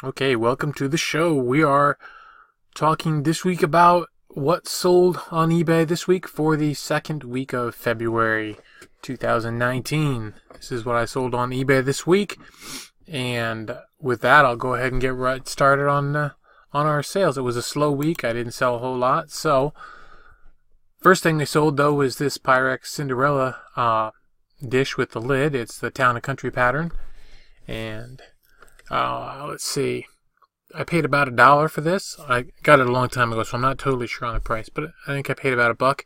Okay, welcome to the show. We are talking this week about what sold on eBay this week for the second week of February 2019. This is what I sold on eBay this week. And with that, I'll go ahead and get right started on our sales. It was a slow week. I didn't sell a whole lot. So, first thing they sold, though, was this Pyrex Cinderella dish with the lid. It's the Town and Country pattern. And let's see. I paid about $1 for this. I got it a long time ago, so I'm not totally sure on the price, but I think I paid about $1.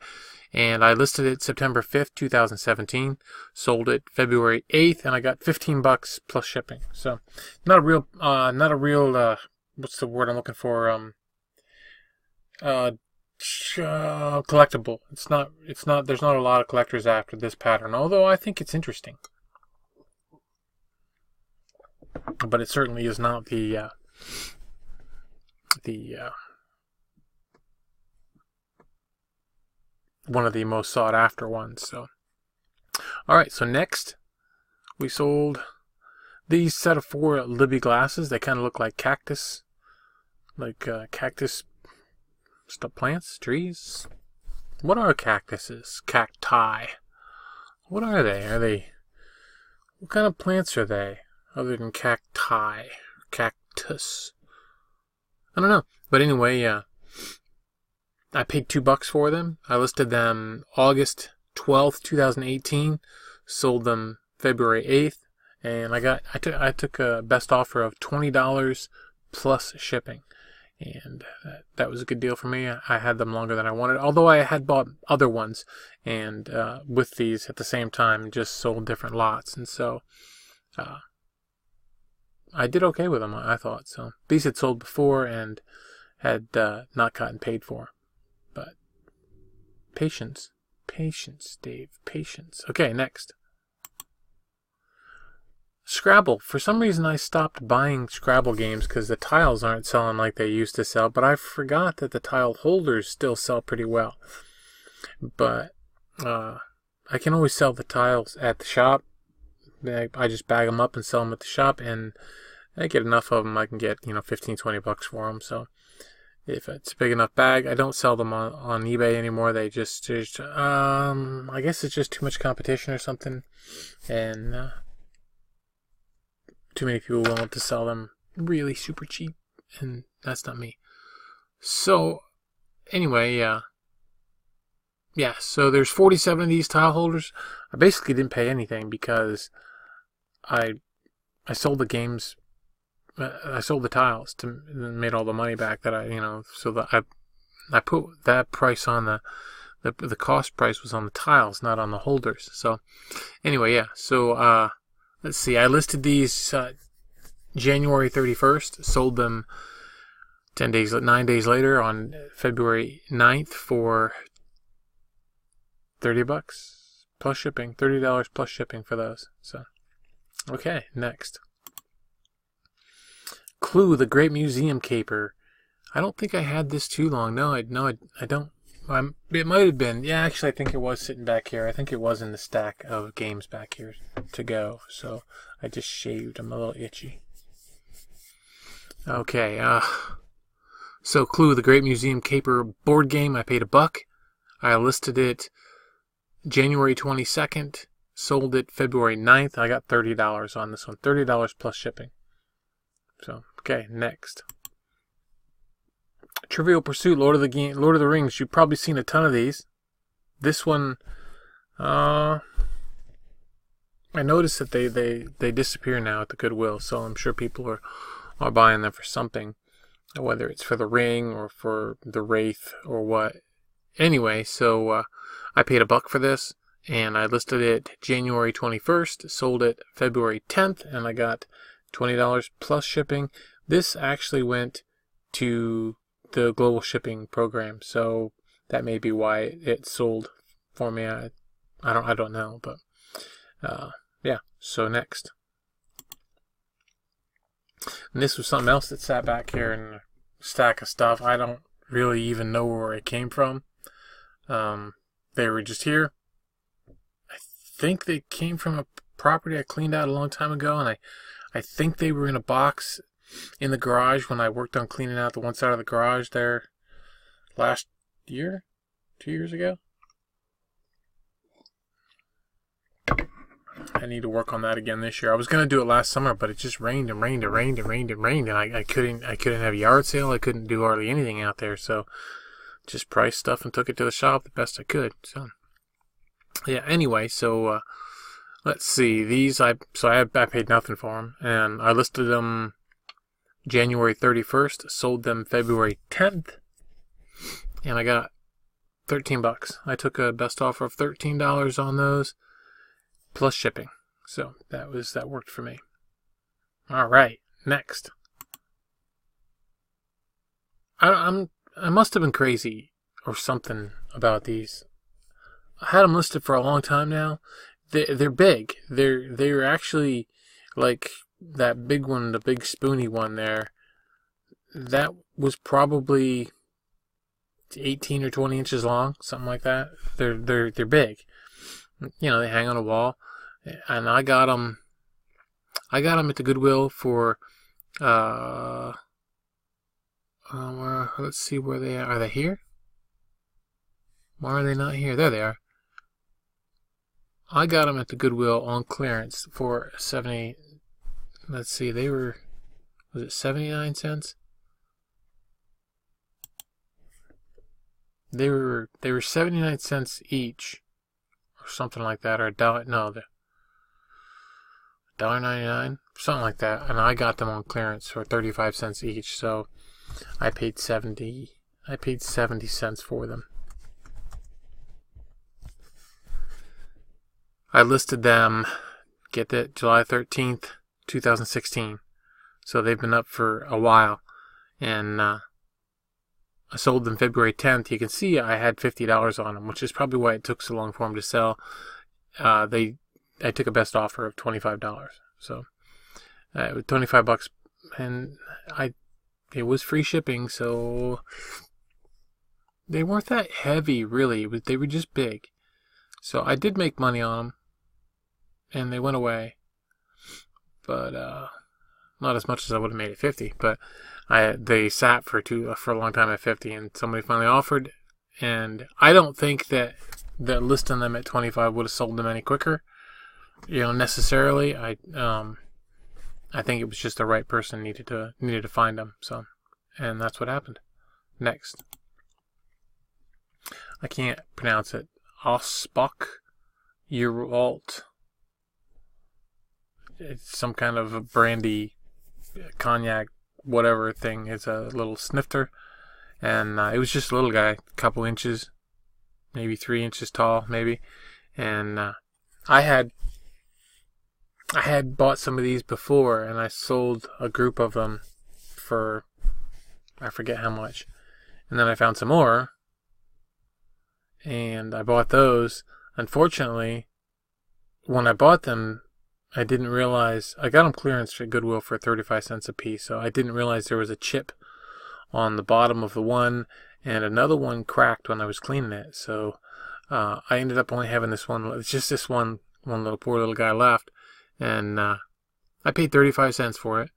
And I listed it September 5th, 2017. Sold it February 8th, and I got $15 plus shipping. So, not a real, what's the word I'm looking for? Collectible. It's not, there's not a lot of collectors after this pattern, although I think it's interesting. But it certainly is not the one of the most sought after ones. So, all right. So next, we sold these set of 4 Libby glasses. They kind of look like cactus, cactus stuff, plants, trees. What are cactuses? Cacti. What are they? What kind of plants are they? Other than cacti, cactus. I don't know. But anyway, I paid $2 for them. I listed them August 12th, 2018. Sold them February 8th. And I took a best offer of $20 plus shipping. And that was a good deal for me. I had them longer than I wanted. Although I had bought other ones. And with these at the same time, just sold different lots. And so I did okay with them, I thought. So these had sold before and had not gotten paid for. But patience, Dave, patience. Okay, next. Scrabble. For some reason, I stopped buying Scrabble games because the tiles aren't selling like they used to sell. But I forgot that the tile holders still sell pretty well. But I can always sell the tiles at the shop. I just bag them up and sell them at the shop, and I get enough of them. I can get, $15-20 for them. So if it's a big enough bag, I don't sell them on eBay anymore. They just I guess it's just too much competition or something, and too many people willing to sell them really super cheap, and that's not me. So anyway, yeah, so there's 47 of these tile holders. I basically didn't pay anything because I sold the games. I sold the tiles to made all the money back that so that I put that price on the cost price was on the tiles, not on the holders. So anyway, yeah. So let's see. I listed these January 31st. Sold them 9 days later on February 9th for $30 plus shipping. $30 plus shipping for those. So okay, next. Clue, the Great Museum Caper. I don't think I had this too long. No, I don't. It might have been. Yeah, actually, I think it was sitting back here. I think it was in the stack of games back here to go. So I just shaved. I'm a little itchy. Okay. So Clue, the Great Museum Caper board game. I paid $1. I listed it January 22nd. Sold it February 9th. I got $30 on this one. $30 plus shipping. So, okay, next. Trivial Pursuit, Lord of the Rings. You've probably seen a ton of these. This one, I noticed that they disappear now at the Goodwill, so I'm sure people are buying them for something, whether it's for the ring or for the Wraith or what. Anyway, so I paid $1 for this, and I listed it January 21st, sold it February 10th, and I got $20 plus shipping. This actually went to the global shipping program, so that may be why it sold for me. I don't know, but yeah. So next, and this was something else that sat back here in a stack of stuff. I don't really even know where it came from. They were just here. I think they came from a property I cleaned out a long time ago, and I think they were in a box. in the garage when I worked on cleaning out the one side of the garage there last year, 2 years ago. I need to work on that again this year. I was gonna do it last summer, but it just rained and rained and rained and rained and rained, and I couldn't have a yard sale. I couldn't do hardly anything out there, so just priced stuff and took it to the shop the best I could. So yeah. Anyway, so let's see. These I paid nothing for them, and I listed them January 31st, sold them February 10th, and I got $13. I took a best offer of $13 on those, plus shipping. So that worked for me. All right, next. I must have been crazy or something about these. I had them listed for a long time now. They're big. They're actually like that big one, the big spoony one there. That was probably 18 or 20 inches long, something like that. They're big. You know, they hang on a wall, and I got them at the Goodwill for let's see where they are. Are they here? Why are they not here? There they are. I got them at the Goodwill on clearance for 70. Let's see, was it 79 cents? They were 79 cents each, or something like that, or $1.99, something like that. And I got them on clearance for 35 cents each, so I paid 70 cents for them. I listed them, get that, July 13th, 2016. So they've been up for a while. And I sold them February 10th. You can see I had $50 on them, which is probably why it took so long for them to sell. I took a best offer of $25. So it was $25, and it was free shipping, so they weren't that heavy, really. They were just big. So I did make money on them, and they went away. But not as much as I would have made at 50. But they sat for a long time at 50, and somebody finally offered. And I don't think that listing them at 25 would have sold them any quicker, necessarily. I think it was just the right person needed to find them. So, and that's what happened. Next, I can't pronounce it. Ausbach Uralt. It's some kind of a brandy, cognac, whatever thing. It's a little snifter, and it was just a little guy, a couple inches, maybe 3 inches tall, maybe. And I had bought some of these before, and I sold a group of them for I forget how much, and then I found some more, and I bought those. Unfortunately, when I bought them, I didn't realize, I got them clearance at Goodwill for 35 cents a piece, so I didn't realize there was a chip on the bottom of the one, and another one cracked when I was cleaning it. So I ended up only having this one. It's just this one little poor little guy left, and I paid 35 cents for it.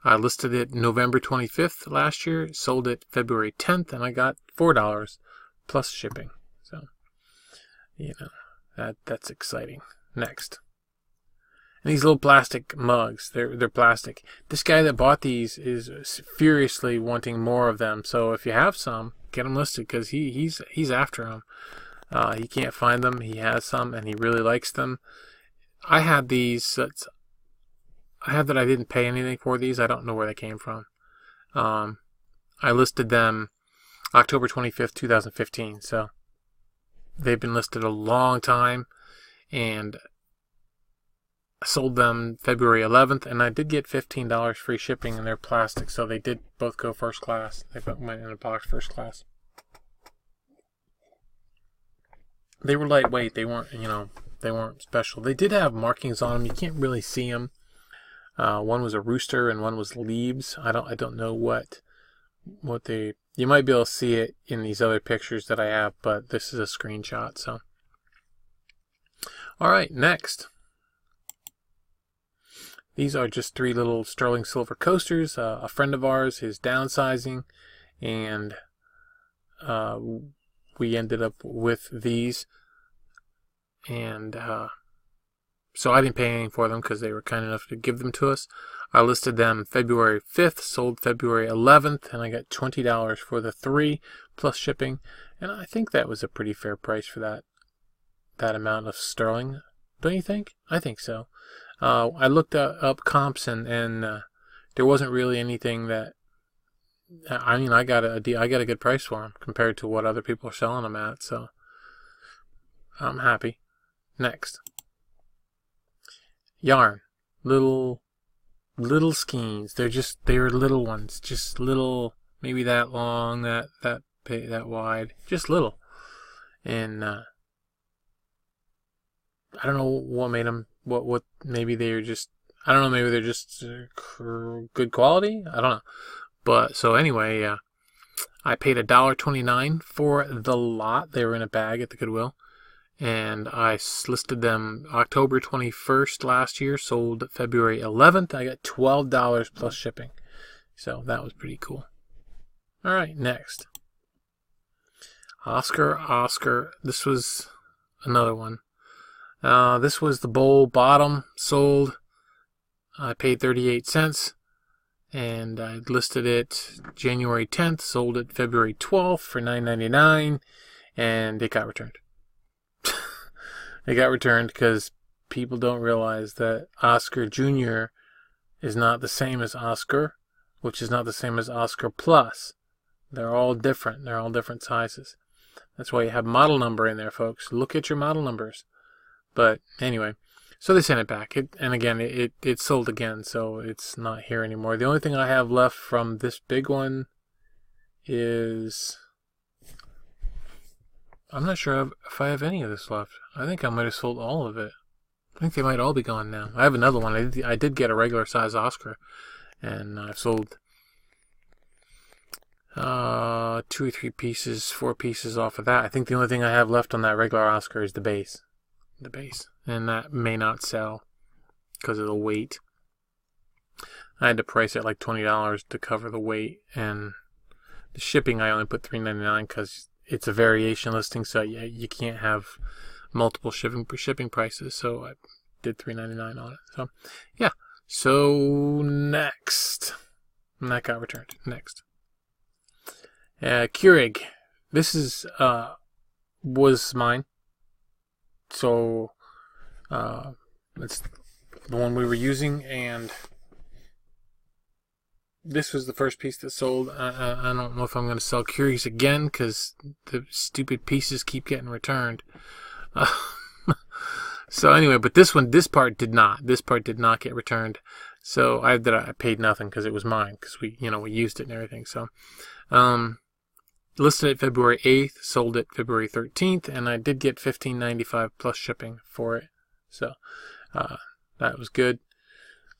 I listed it November 25th last year, sold it February 10th, and I got $4 plus shipping. So, that's exciting. Next. And these little plastic mugs, they're plastic. This guy that bought these is furiously wanting more of them. So if you have some, get them listed, because he's after them. He can't find them. He has some, and he really likes them. I had these. I didn't pay anything for these. I don't know where they came from. I listed them October 25th, 2015. So they've been listed a long time, and I sold them February 11th, and I did get $15 free shipping, and they're plastic, so they did both go first class. They went in a box first class. They were lightweight. They weren't, they weren't special. They did have markings on them. You can't really see them. One was a rooster and one was leaves. I don't know what they. You might be able to see it in these other pictures that I have, but this is a screenshot. So, all right, next. These are just 3 little sterling silver coasters. A friend of ours is downsizing, and we ended up with these. And so I didn't pay anything for them because they were kind enough to give them to us. I listed them February 5th, sold February 11th, and I got $20 for the 3 plus shipping. And I think that was a pretty fair price for that amount of sterling. Don't you think? I think so. I looked up comps, and there wasn't really anything that. I mean, I got a good price for them compared to what other people are selling them at. So I'm happy. Next, yarn, little skeins. They're little ones, just little, maybe that long, that wide, just little. And I don't know what made them. What maybe they're just, I don't know, maybe they're just good quality, I don't know. But so anyway, I paid $1.29 for the lot. They were in a bag at the Goodwill, and I listed them October 21st last year, sold February 11th. I got $12 plus shipping, so that was pretty cool. All right, next, Oscar. This was another one. This was the bowl bottom, sold. I paid 38 cents, and I listed it January 10th, sold it February 12th for $9.99, and it got returned. It got returned because people don't realize that Oscar Jr. is not the same as Oscar, which is not the same as Oscar Plus. They're all different. They're all different sizes. That's why you have model number in there, folks. Look at your model numbers. But anyway, so they sent it back. And again, it sold again, so it's not here anymore. The only thing I have left from this big one is, I'm not sure if I have any of this left. I think I might have sold all of it. I think they might all be gone now. I have another one. I did get a regular size Oscar, and I've sold 2 or 3 pieces, 4 pieces off of that. I think the only thing I have left on that regular Oscar is the base. And that may not sell because of the weight. I had to price it like $20 to cover the weight, and the shipping I only put $3.99 because it's a variation listing, so you can't have multiple shipping prices. So I did $3.99 on it. So yeah. So next, and that got returned. Next, Keurig. This was mine. So that's the one we were using, and this was the first piece that sold. I don't know if I'm going to sell Keurigs again because the stupid pieces keep getting returned. So anyway, but this part did not. This part did not get returned. So I paid nothing because it was mine, because we used it and everything. So listed it February 8th, sold it February 13th, and I did get $15.95 plus shipping for it. So that was good.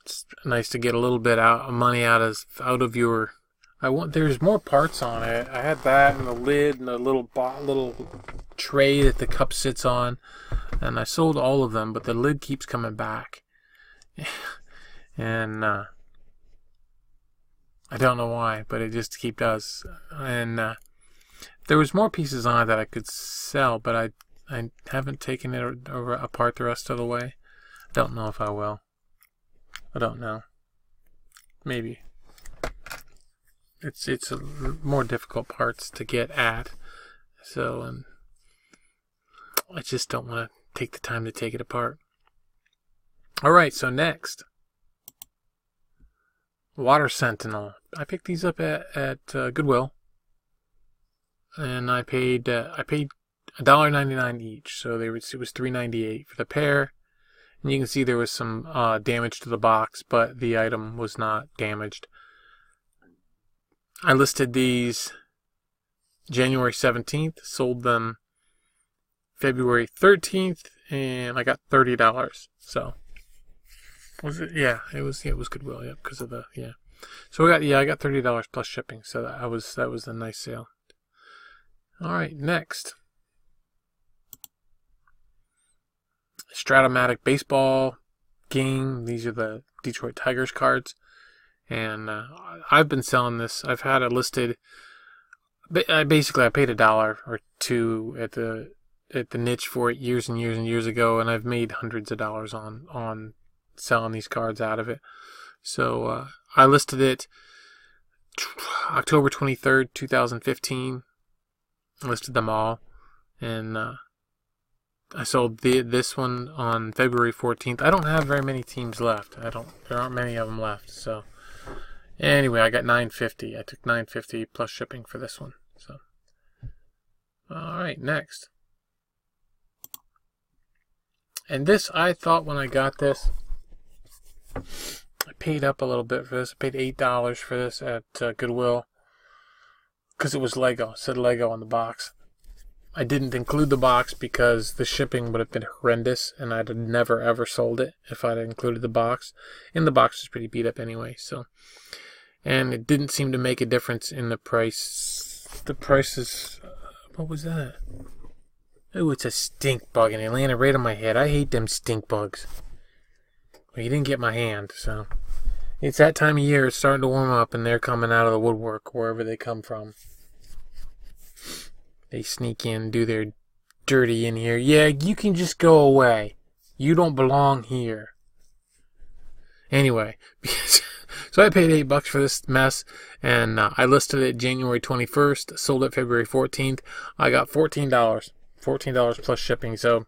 It's nice to get a little bit of money out of your. There's more parts on it. I had that and the lid and the little tray that the cup sits on, and I sold all of them, but the lid keeps coming back, and I don't know why, but it just does. And there was more pieces on it that I could sell, but I haven't taken it apart the rest of the way. Don't know if I will. I don't know. Maybe. It's more difficult parts to get at. So I just don't want to take the time to take it apart. Alright, so next. Water Sentinel. I picked these up at Goodwill. And I paid $1.99 each. So it was $3.98 for the pair. And you can see there was some damage to the box, but the item was not damaged. I listed these January 17th, sold them February 13th, and I got $30. So was it? Yeah, it was Goodwill. Yeah, because of the So I got $30 plus shipping. So that was a nice sale. All right, next. Stratomatic baseball game. These are the Detroit Tigers cards. And I've been selling this. I've had it listed. Basically, I paid $1 or $2 at the niche for it years and years and years ago, and I've made hundreds of dollars on selling these cards out of it. So I listed it October 23rd, 2015. I listed them all, and I sold this one on February 14th. I don't have very many teams left. There aren't many of them left. So anyway, I got $9.50. I took $9.50 plus shipping for this one. So all right, next. And this, I thought when I got this, I paid up a little bit for this. I paid $8 for this at Goodwill because it was Lego. It said Lego on the box. I didn't include the box because the shipping would have been horrendous, and I'd have never ever sold it if I'd included the box. And the box was pretty beat up anyway. So, and it didn't seem to make a difference in the price. The price is, what was that? Oh, it's a stink bug, and it landed right on my head. I hate them stink bugs. Well, you didn't get my hand, so. It's that time of year. It's starting to warm up, and they're coming out of the woodwork, wherever they come from. They sneak in, do their dirty in here. Yeah, you can just go away. You don't belong here. Anyway, so I paid $8 for this mess, and I listed it January 21st, sold it February 14th. I got $14. $14 plus shipping, so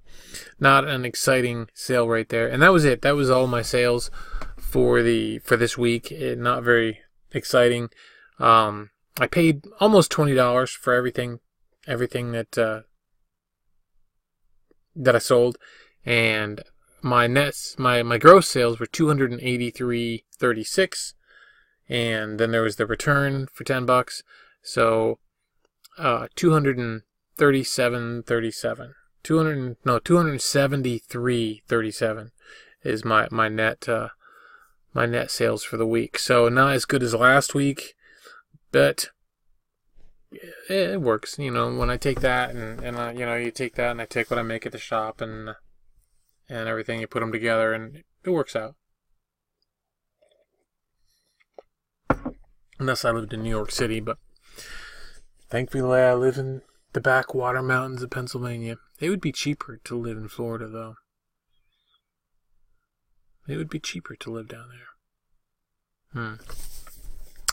not an exciting sale right there. And that was it. That was all my sales for this week. Not very exciting. I paid almost $20 for everything that I sold, and my gross sales were $283.36, and then there was the return for $10, so $273.37 is my net sales for the week. So not as good as last week, but it works. When I take that and I, you take that and I take what I make at the shop and everything, you put them together and it works out. Unless I lived in New York City, but thankfully I live in the backwater mountains of Pennsylvania. It would be cheaper to live in Florida, though. It would be cheaper to live down there.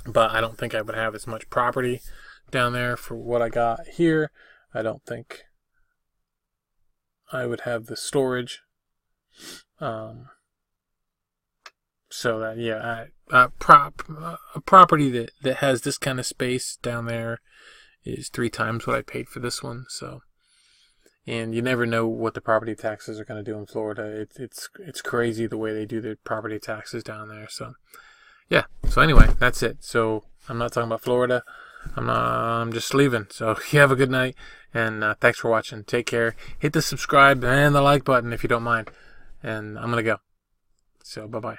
But I don't think I would have as much property down there for what I got here. I don't think I would have the storage. So that, yeah, a property that has this kind of space down there is 3 times what I paid for this one. So, and you never know what the property taxes are going to do in Florida. It's crazy the way they do their property taxes down there. So, yeah. So anyway, that's it. So I'm not talking about Florida. I'm just leaving. So you have a good night, and thanks for watching. Take care. Hit the subscribe and the like button if you don't mind. And I'm gonna go. So bye bye.